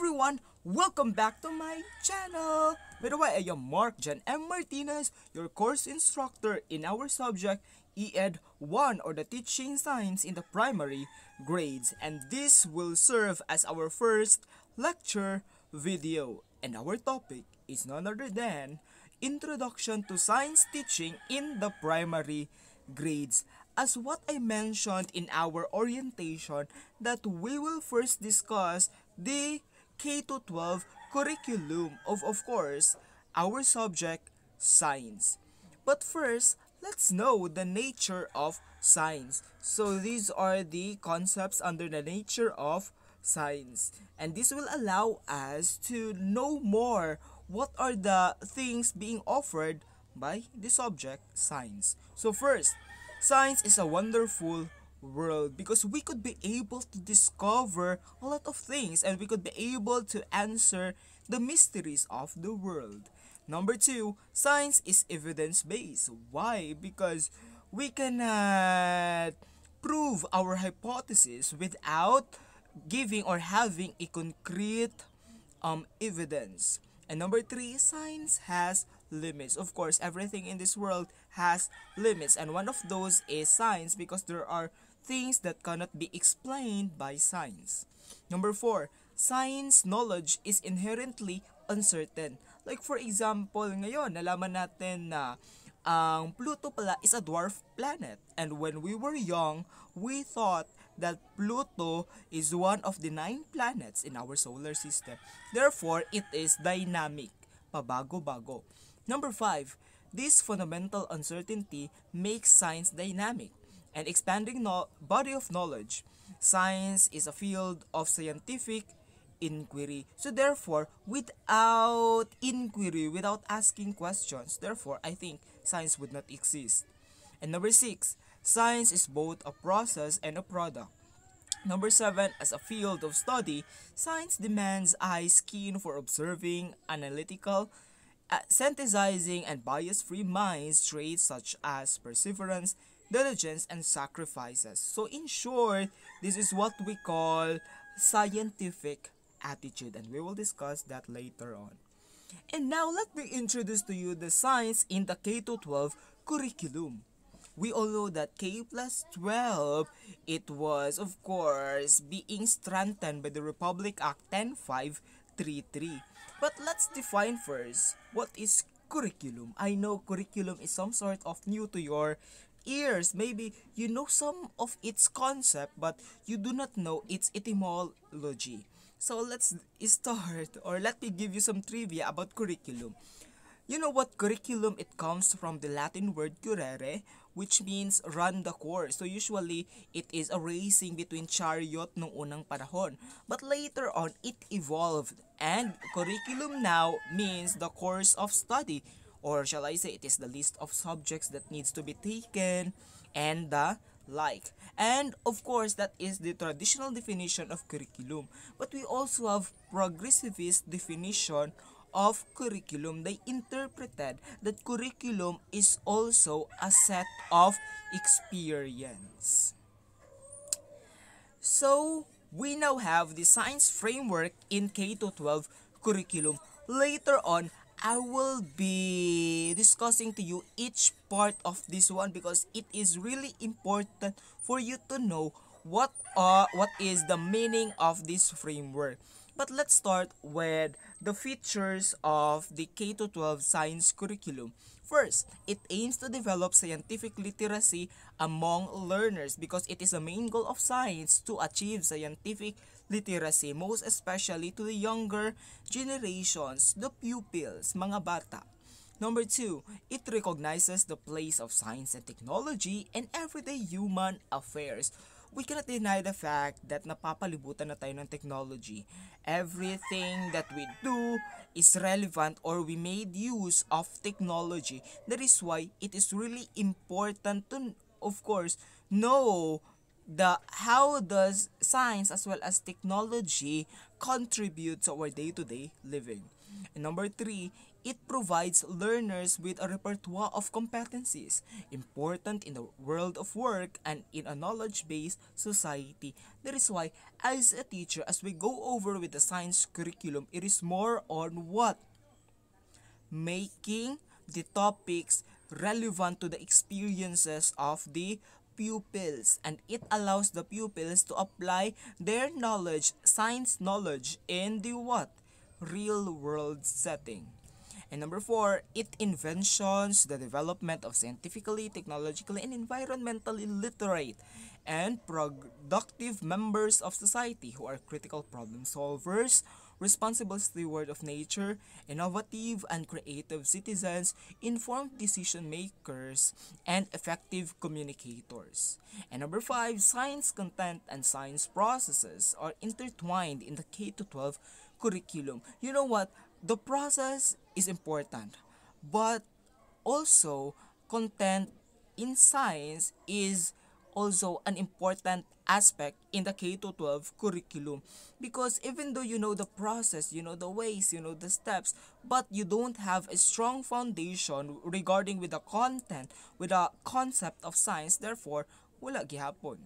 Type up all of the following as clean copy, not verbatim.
everyone! Welcome back to my channel! By the way, I am Mark Jan M. Martinez, your course instructor in our subject ED 1 or the Teaching Science in the Primary Grades, and this will serve as our first lecture video. And our topic is none other than Introduction to Science Teaching in the Primary Grades. As what I mentioned in our orientation, that we will first discuss the K to 12 curriculum of course our subject science. But first, let's know the nature of science. So these are the concepts under the nature of science, and this will allow us to know more what are the things being offered by the subject science. So first, science is a wonderful world because we could be able to discover a lot of things and we could be able to answer the mysteries of the world. Number two, science is evidence based. Why? Because we cannot prove our hypothesis without giving or having a concrete evidence. And number three, science has limits. Of course, everything in this world has limits, and one of those is science because there are things that cannot be explained by science. Number four, science knowledge is inherently uncertain. Like for example, ngayon, nalaman natin na ang Pluto pala is a dwarf planet. And when we were young, we thought that Pluto is one of the 9 planets in our solar system. Therefore, it is dynamic, pabago-bago. Number 5, this fundamental uncertainty makes science dynamic and expanding body of knowledge. Science is a field of scientific inquiry. So therefore, without inquiry, without asking questions, therefore, I think science would not exist. And number 6, science is both a process and a product. Number 7, as a field of study, science demands eyes keen for observing, analytical, synthesizing, and bias-free minds, traits such as perseverance, diligence, and sacrifices. So in short, this is what we call scientific attitude, and we will discuss that later on. And now let me introduce to you the science in the K to 12 curriculum. We all know that K plus 12, it was of course being strengthened by the Republic Act 10533. But let's define first what is curriculum. I know curriculum is some sort of new to your ears. Maybe you know some of its concept but you do not know its etymology. So let's start, or let me give you some trivia about curriculum. You know what curriculum? It comes from the Latin word currere, which means run the course. So usually, it is a racing between chariot nung unang panahon. But later on, it evolved. And curriculum now means the course of study. Or shall I say, it is the list of subjects that needs to be taken and the like. And of course, that is the traditional definition of curriculum. But we also have progressivist definition of curriculum. They interpreted that curriculum is also a set of experience. So, we now have the science framework in K to 12 curriculum. Later on, I will be discussing to you each part of this one because it is really important for you to know what is the meaning of this framework. But let's start with the features of the K to 12 science curriculum. First, it aims to develop scientific literacy among learners because it is the main goal of science to achieve scientific literacy, most especially to the younger generations, the pupils, mga bata. Number 2, it recognizes the place of science and technology in everyday human affairs. We cannot deny the fact that napapalibutan na tayo ng technology. Everything that we do is relevant or we made use of technology. That is why it is really important to, of course, know the how does science as well as technology contribute to our day-to-day living. And number three, it provides learners with a repertoire of competencies important in the world of work and in a knowledge-based society. That is why, as a teacher, as we go over with the science curriculum, it is more on what? Making the topics relevant to the experiences of the pupils, and it allows the pupils to apply their knowledge, science knowledge, in the what? Real world setting. And number four, it inventions the development of scientifically, technologically, and environmentally literate and productive members of society who are critical problem solvers, responsible steward of nature, innovative and creative citizens, informed decision makers, and effective communicators. And number five, science content and science processes are intertwined in the K to 12 curriculum. You know what? The process is important, but also content in science is also an important aspect in the K to 12 curriculum, because even though you know the process, you know the ways, you know the steps, but you don't have a strong foundation regarding with the content, with the concept of science, therefore wala gihapon.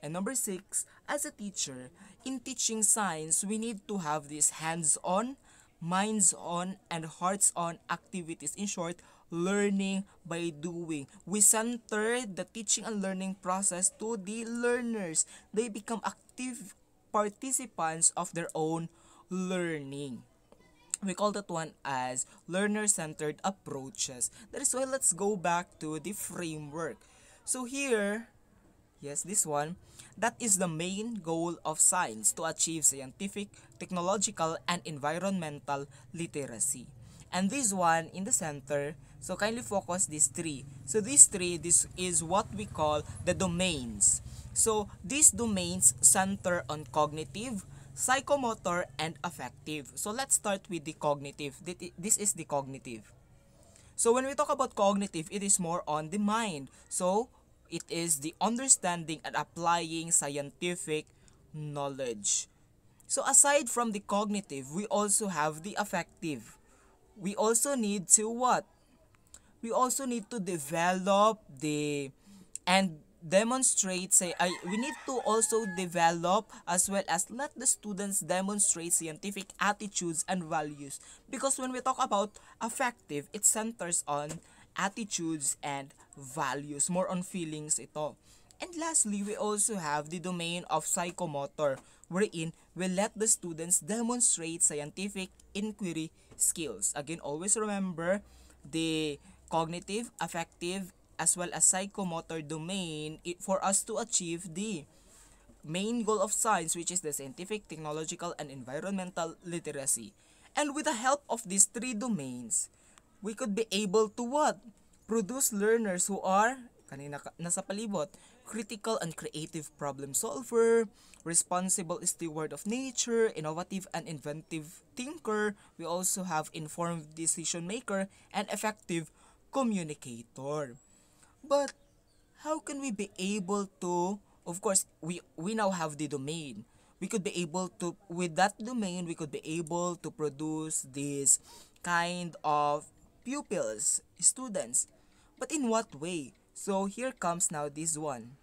And number six, as a teacher, in teaching science, we need to have these hands-on, minds-on, and hearts-on activities. In short, learning by doing. We center the teaching and learning process to the learners. They become active participants of their own learning. We call that one as learner-centered approaches. That is why let's go back to the framework. So here, yes, this one. That is the main goal of science, to achieve scientific, technological, and environmental literacy. And this one in the center, so kindly focus these three. So these three, this is what we call the domains. So these domains center on cognitive, psychomotor, and affective. So let's start with the cognitive. This is the cognitive. So when we talk about cognitive, it is more on the mind. So it is the understanding and applying scientific knowledge. So aside from the cognitive, we also have the affective. We also need to what? We also need to develop the and demonstrate, we need to also develop as well as let the students demonstrate scientific attitudes and values, because when we talk about affective, it centers on attitudes and values, more on feelings ito. And lastly, we also have the domain of psychomotor, wherein we let the students demonstrate scientific inquiry skills. Again, always remember the cognitive, affective, as well as psychomotor domain for us to achieve the main goal of science, which is the scientific, technological, and environmental literacy. And with the help of these three domains, we could be able to what? Produce learners who are, kanina nasa palibot, critical and creative problem solver, responsible steward of nature, innovative and inventive thinker. We also have informed decision maker and effective communicator. But how can we be able to, of course, we now have the domain. We could be able to, with that domain, we could be able to produce this kind of pupils, students. But in what way? So here comes now this one.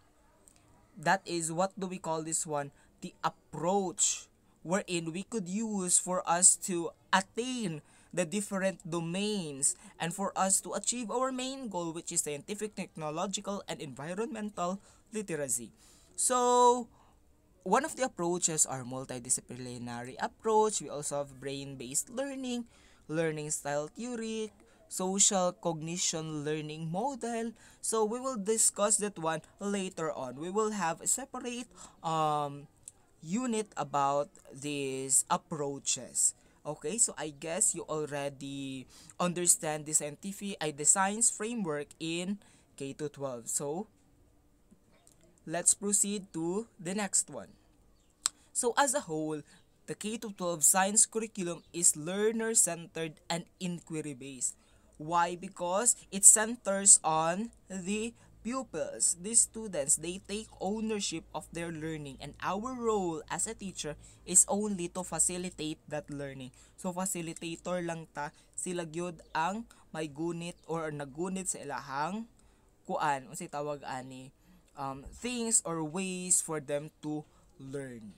That is, what do we call this one? The approach wherein we could use for us to attain the different domains and for us to achieve our main goal, which is scientific, technological, and environmental literacy. So, one of the approaches are multidisciplinary approach. We also have brain-based learning, learning style theory, social cognition learning model. So we will discuss that one later on. We will have a separate unit about these approaches. Okay, so I guess you already understand the the science framework in K to 12. So let's proceed to the next one. So as a whole, the K to 12 science curriculum is learner-centered and inquiry-based. Why? Because it centers on the pupils, these students, they take ownership of their learning, and our role as a teacher is only to facilitate that learning. So facilitator lang ta, sila gyud ang may gunit or nagunit sa ilahang kuan, unsay tawag ani, things or ways for them to learn.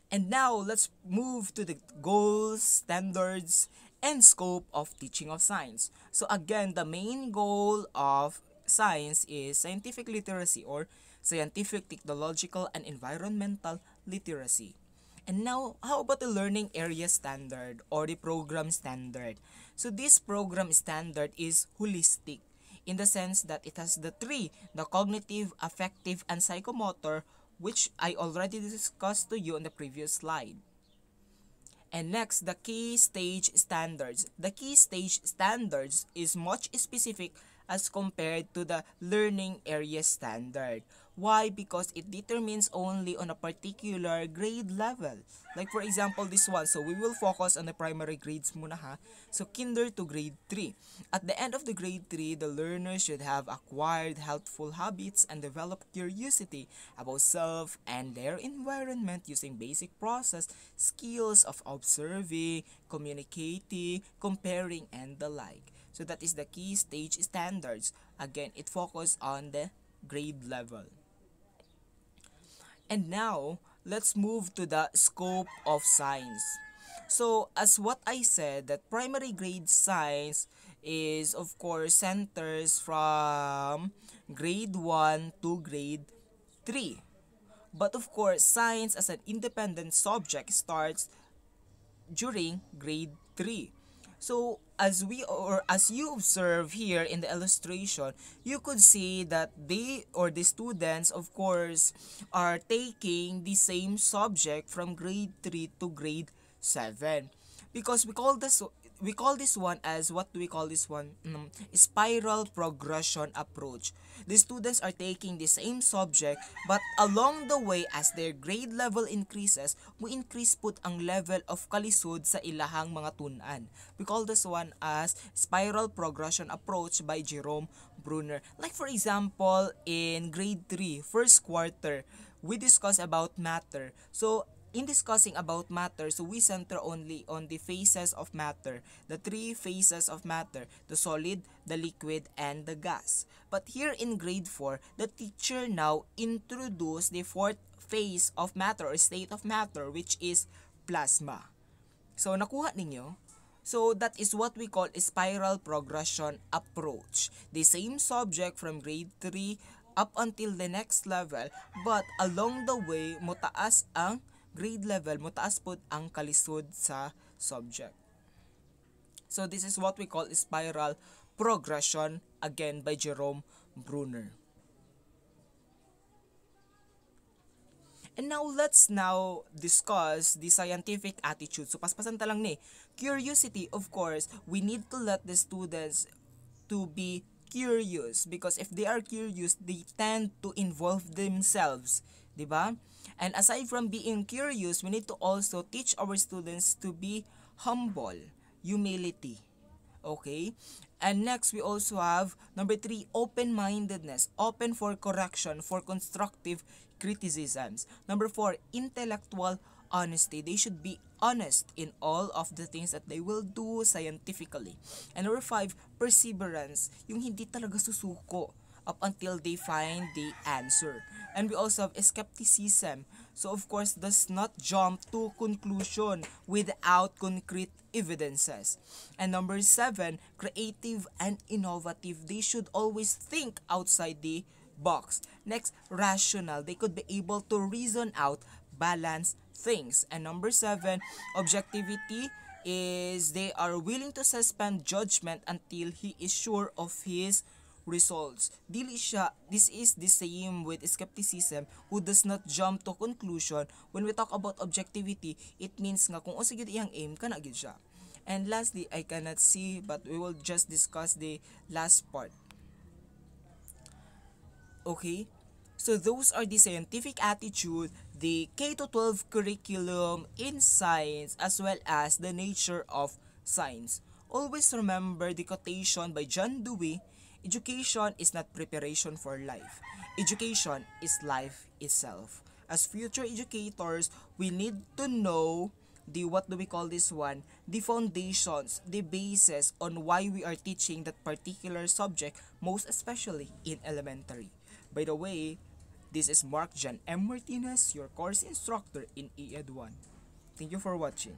And now, let's move to the goals, standards, and scope of teaching of science. So again, the main goal of science is scientific literacy or scientific, technological, and environmental literacy. And now, how about the learning area standard or the program standard? So this program standard is holistic in the sense that it has the three, the cognitive, affective, and psychomotor, which I already discussed to you on the previous slide. And next, the key stage standards. The key stage standards is much specific as compared to the learning area standard. Why? Because it determines only on a particular grade level. Like for example, this one. So we will focus on the primary grades muna ha. So kinder to grade 3. At the end of the grade 3, the learner should have acquired helpful habits and developed curiosity about self and their environment using basic process skills of observing, communicating, comparing, and the like. So that is the key stage standards. Again, it focuses on the grade level. And now, let's move to the scope of science. So, as what I said, that primary grade science is of course centers from grade 1 to grade 3. But of course, science as an independent subject starts during grade 3. So as you observe here in the illustration, you could see that they or the students of course are taking the same subject from grade 3 to grade 7, because we call this one as, what do we call this one? Spiral progression approach. The students are taking the same subject, but along the way as their grade level increases, mo increase put ang level of kalisod sa ilahang mga tun-an. We call this one as spiral progression approach by Jerome Bruner. Like for example, in grade 3, first quarter, we discuss about matter. So in discussing about matter, so we center only on the phases of matter, the three phases of matter, the solid, the liquid, and the gas. But here in grade 4, the teacher now introduced the fourth phase of matter or state of matter, which is plasma. So nakuha ninyo? So that is what we call a spiral progression approach. The same subject from grade 3 up until the next level, but along the way, mutaas ang grade level, mutaas po ang kalisod sa subject. So this is what we call spiral progression, again by Jerome Bruner. And now let's discuss the scientific attitude. So paspasan ta lang ni. Curiosity, of course, we need to let the students to be curious, because if they are curious, they tend to involve themselves, di ba? And aside from being curious, we need to also teach our students to be humble, humility. Okay? And next, we also have number 3, open-mindedness, open for correction, for constructive criticisms. Number 4, intellectual honesty. They should be honest in all of the things that they will do scientifically. And number 5, perseverance, yung hindi talaga susuko up until they find the answer. And we also have skepticism. So of course, does not jump to conclusion without concrete evidences. And number 7, creative and innovative. They should always think outside the box. Next, rational. They could be able to reason out, balance things. And number 7, objectivity is they are willing to suspend judgment until he is sure of his results. Dili siya, this is the same with skepticism, who does not jump to conclusion. When we talk about objectivity, it means nga kung unsa gyud iyang aim, kana gyud siya. And lastly, I cannot see, but we will just discuss the last part. Okay? So those are the scientific attitude, the K-12 curriculum in science, as well as the nature of science. Always remember the quotation by John Dewey, Education is not preparation for life. Education is life itself. As future educators, we need to know the what do we call this one? The foundations, the basis on why we are teaching that particular subject, most especially in elementary. By the way, this is Mark Jan M. Martinez, your course instructor in EED 1. Thank you for watching.